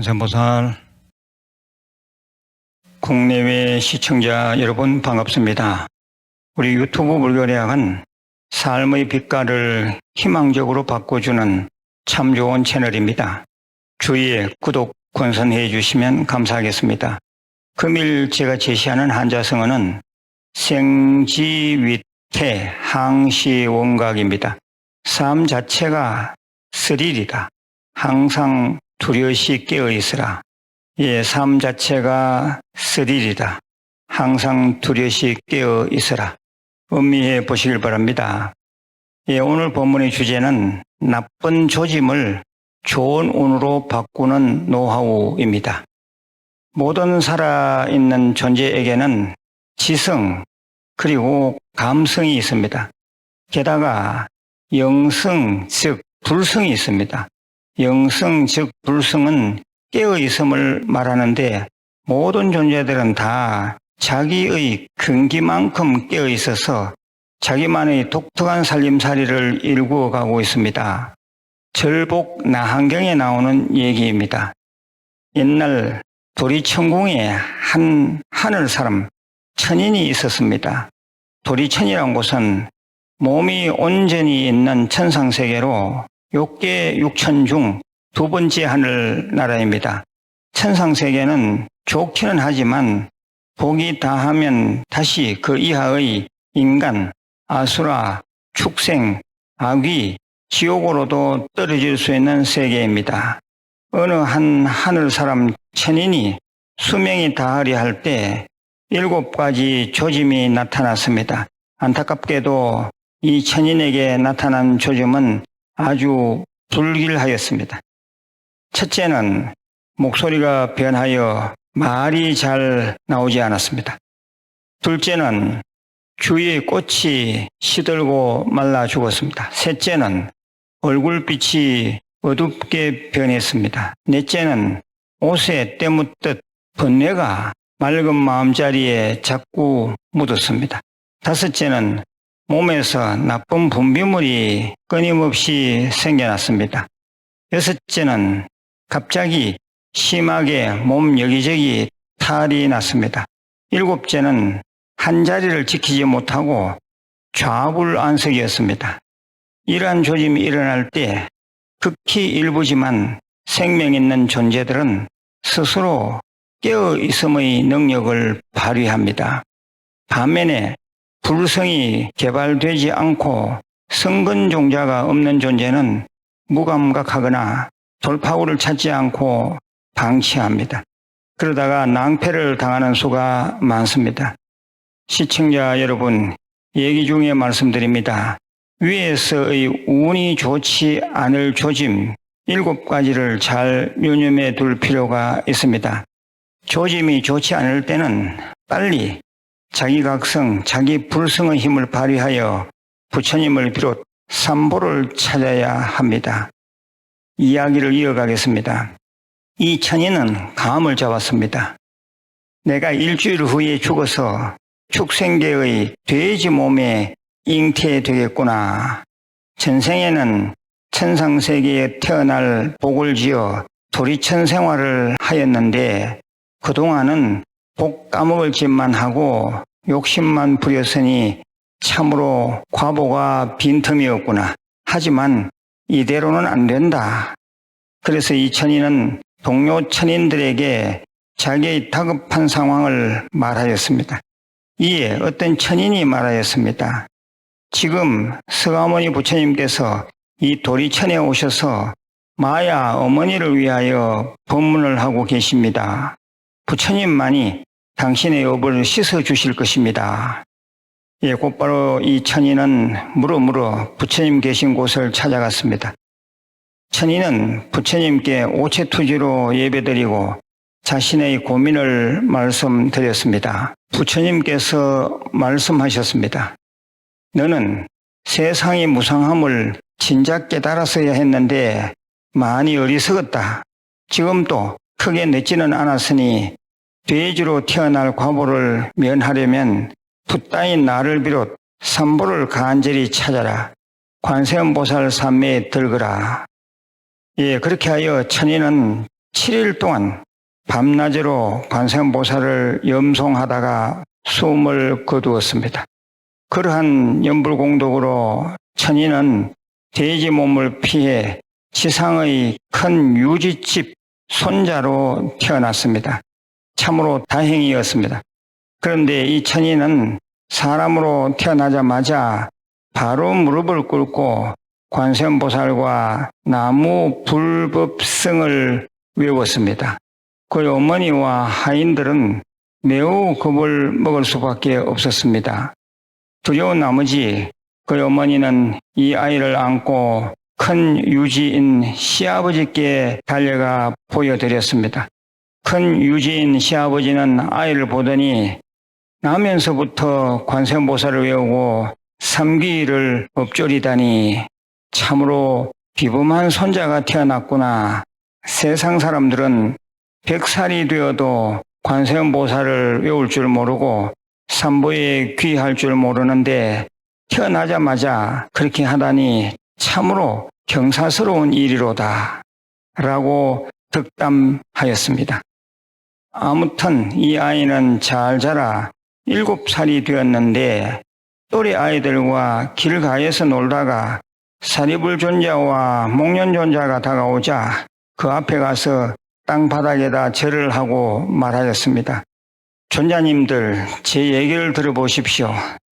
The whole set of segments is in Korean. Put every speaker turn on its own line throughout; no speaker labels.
관세음보살, 국내외 시청자 여러분 반갑습니다. 우리 유튜브 불교대학은 삶의 빛깔을 희망적으로 바꿔주는 참 좋은 채널입니다. 주위에 구독, 권선해 주시면 감사하겠습니다. 금일 제가 제시하는 한자성어는 생지위태 항시원각입니다. 삶 자체가 스릴이다. 항상 두려시 깨어있으라. 삶 자체가 스릴이다. 항상 두려시 깨어있으라. 음미해 보시길 바랍니다. 오늘 본문의 주제는 나쁜 조짐을 좋은 운으로 바꾸는 노하우입니다. 모든 살아있는 존재에게는 지성 그리고 감성이 있습니다. 게다가 영성 즉 불성이 있습니다. 영성 즉 불성은 깨어있음을 말하는데 모든 존재들은 다 자기의 근기만큼 깨어있어서 자기만의 독특한 살림살이를 일구어가고 있습니다. 절복 나한경에 나오는 얘기입니다. 옛날 도리천궁에 한 하늘사람 천인이 있었습니다. 도리천이란 곳은 몸이 온전히 있는 천상세계로 욕계 육천 중 두 번째 하늘나라입니다. 천상세계는 좋기는 하지만 복이 다하면 다시 그 이하의 인간, 아수라, 축생, 악귀, 지옥으로도 떨어질 수 있는 세계입니다. 어느 한 하늘사람 천인이 수명이 다하려 할 때 7가지 조짐이 나타났습니다. 안타깝게도 이 천인에게 나타난 조짐은 아주 불길하였습니다. 첫째는 목소리가 변하여 말이 잘 나오지 않았습니다. 둘째는 주위의 꽃이 시들고 말라 죽었습니다. 셋째는 얼굴빛이 어둡게 변했습니다. 넷째는 옷에 때 묻듯 번뇌가 맑은 마음자리에 자꾸 묻었습니다. 다섯째는 몸에서 나쁜 분비물이 끊임없이 생겨났습니다. 여섯째는 갑자기 심하게 몸 여기저기 탈이 났습니다. 일곱째는 한 자리를 지키지 못하고 좌불안석이었습니다. 이러한 조짐이 일어날 때 극히 일부지만 생명 있는 존재들은 스스로 깨어있음의 능력을 발휘합니다. 반면에 불성이 개발되지 않고 성근종자가 없는 존재는 무감각하거나 돌파구를 찾지 않고 방치합니다. 그러다가 낭패를 당하는 수가 많습니다. 시청자 여러분, 얘기 중에 말씀드립니다. 위에서의 운이 좋지 않을 조짐 7가지를 잘 유념해 둘 필요가 있습니다. 조짐이 좋지 않을 때는 빨리 자기 각성, 자기 불성의 힘을 발휘하여 부처님을 비롯 삼보를 찾아야 합니다. 이야기를 이어가겠습니다. 이 천인은 감을 잡았습니다. 내가 일주일 후에 죽어서 축생계의 돼지 몸에 잉태되겠구나. 전생에는 천상세계에 태어날 복을 지어 도리천 생활을 하였는데 그동안은 복 까먹을 짓만 하고 욕심만 부렸으니 참으로 과보가 빈틈이었구나. 하지만 이대로는 안 된다. 그래서 이 천인은 동료 천인들에게 자기의 다급한 상황을 말하였습니다. 이에 어떤 천인이 말하였습니다. 지금 서가모니 부처님께서 이 도리천에 오셔서 마야 어머니를 위하여 법문을 하고 계십니다. 부처님만이 당신의 업을 씻어주실 것입니다. 곧바로 이 천인은 물어물어 부처님 계신 곳을 찾아갔습니다. 천인은 부처님께 오체투지로 예배드리고 자신의 고민을 말씀드렸습니다. 부처님께서 말씀하셨습니다. 너는 세상의 무상함을 진작 깨달았어야 했는데 많이 어리석었다. 지금도 크게 늦지는 않았으니 돼지로 태어날 과보를 면하려면 붓다인 나를 비롯 삼보를 간절히 찾아라. 관세음보살 삼매에 들거라. 그렇게 하여 천인은 7일 동안 밤낮으로 관세음보살을 염송하다가 숨을 거두었습니다. 그러한 연불공덕으로 천인은 돼지 몸을 피해 지상의 큰 유지집 손자로 태어났습니다. 참으로 다행이었습니다. 그런데 이 천인은 사람으로 태어나자마자 바로 무릎을 꿇고 관세음보살과 나무 불법성을 외웠습니다. 그 어머니와 하인들은 매우 겁을 먹을 수밖에 없었습니다. 두려운 나머지 그 어머니는 이 아이를 안고 큰 유지인 시아버지께 달려가 보여드렸습니다. 큰 유지인 시아버지는 아이를 보더니 나면서부터 관세음보살을 외우고 삼귀를 엎조리다니 참으로 비범한 손자가 태어났구나. 세상 사람들은 100살이 되어도 관세음보살을 외울 줄 모르고 삼보에 귀할 줄 모르는데 태어나자마자 그렇게 하다니 참으로 경사스러운 일이로다 라고 득담하였습니다. 아무튼 이 아이는 잘 자라 7살이 되었는데 또래 아이들과 길가에서 놀다가 사리불존자와 목련존자가 다가오자 그 앞에 가서 땅바닥에다 절을 하고 말하였습니다. 존자님들, 제 얘기를 들어보십시오.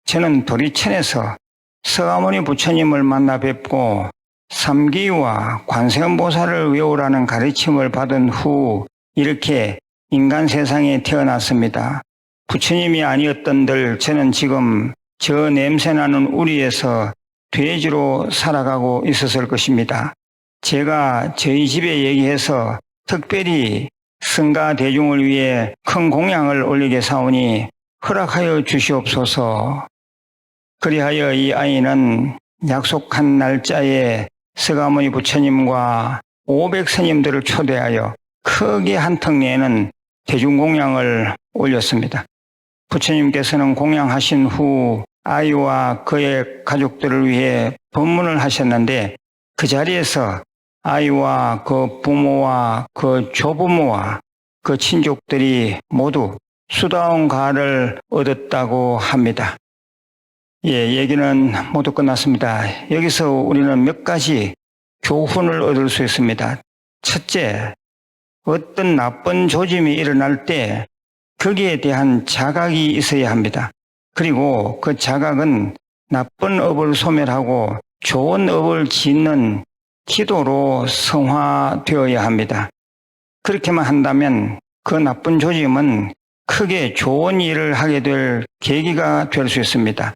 저는 도리천에서 서가모니 부처님을 만나 뵙고 삼기와 관세음보살을 외우라는 가르침을 받은 후 이렇게 인간 세상에 태어났습니다. 부처님이 아니었던들 저는 지금 저 냄새나는 우리에서 돼지로 살아가고 있었을 것입니다. 제가 저희 집에 얘기해서 특별히 승가 대중을 위해 큰 공양을 올리게 사오니 허락하여 주시옵소서. 그리하여 이 아이는 약속한 날짜에 서가모니 부처님과 500스님들을 초대하여 크게 한턱 내는 대중공양을 올렸습니다. 부처님께서는 공양하신 후 아이와 그의 가족들을 위해 법문을 하셨는데 그 자리에서 아이와 그 부모와 그 조부모와 그 친족들이 모두 수다운 가를 얻었다고 합니다. 얘기는 모두 끝났습니다. 여기서 우리는 몇 가지 교훈을 얻을 수 있습니다. 첫째, 어떤 나쁜 조짐이 일어날 때 거기에 대한 자각이 있어야 합니다. 그리고 그 자각은 나쁜 업을 소멸하고 좋은 업을 짓는 기도로 성화되어야 합니다. 그렇게만 한다면 그 나쁜 조짐은 크게 좋은 일을 하게 될 계기가 될 수 있습니다.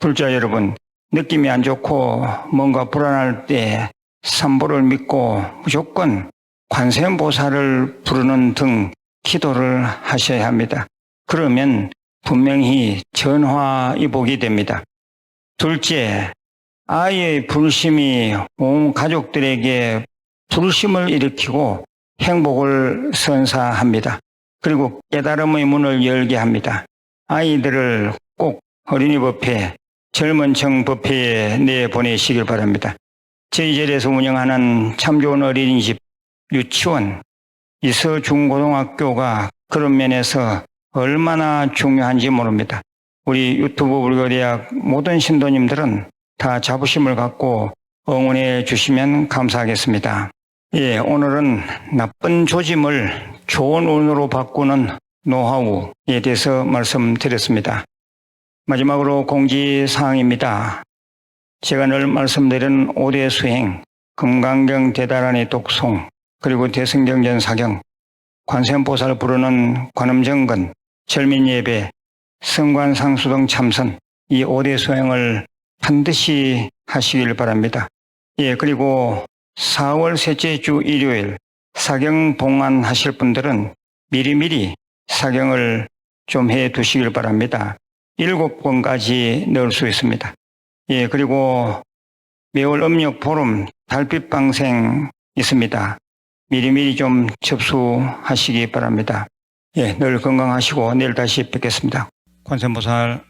불자 여러분, 느낌이 안 좋고 뭔가 불안할 때 삼보를 믿고 무조건 관세음보살을 부르는 등 기도를 하셔야 합니다. 그러면 분명히 전화위복이 됩니다. 둘째, 아이의 불심이 온 가족들에게 불심을 일으키고 행복을 선사합니다. 그리고 깨달음의 문을 열게 합니다. 아이들을 꼭 어린이법회, 젊은층 법회에 내보내시길 바랍니다. 저희 절에서 운영하는 참 좋은 어린이집, 유치원, 이서중고등학교가 그런 면에서 얼마나 중요한지 모릅니다. 우리 유튜브 불교대학 모든 신도님들은 다 자부심을 갖고 응원해 주시면 감사하겠습니다. 오늘은 나쁜 조짐을 좋은 운으로 바꾸는 노하우에 대해서 말씀드렸습니다. 마지막으로 공지사항입니다. 제가 늘 말씀드린 5대 수행, 금강경 대다란의 독송, 그리고 대승경전 사경, 관세음보살 부르는 관음정건, 절민예배, 성관상수등 참선, 이 5대 수행을 반드시 하시길 바랍니다. 그리고 4월 셋째 주 일요일 사경 봉안하실 분들은 미리미리 사경을 좀 해 두시길 바랍니다. 7번까지 넣을 수 있습니다. 그리고 매월 음력 보름 달빛방생 있습니다. 미리미리 좀 접수하시기 바랍니다. 늘 건강하시고 내일 다시 뵙겠습니다. 관세음보살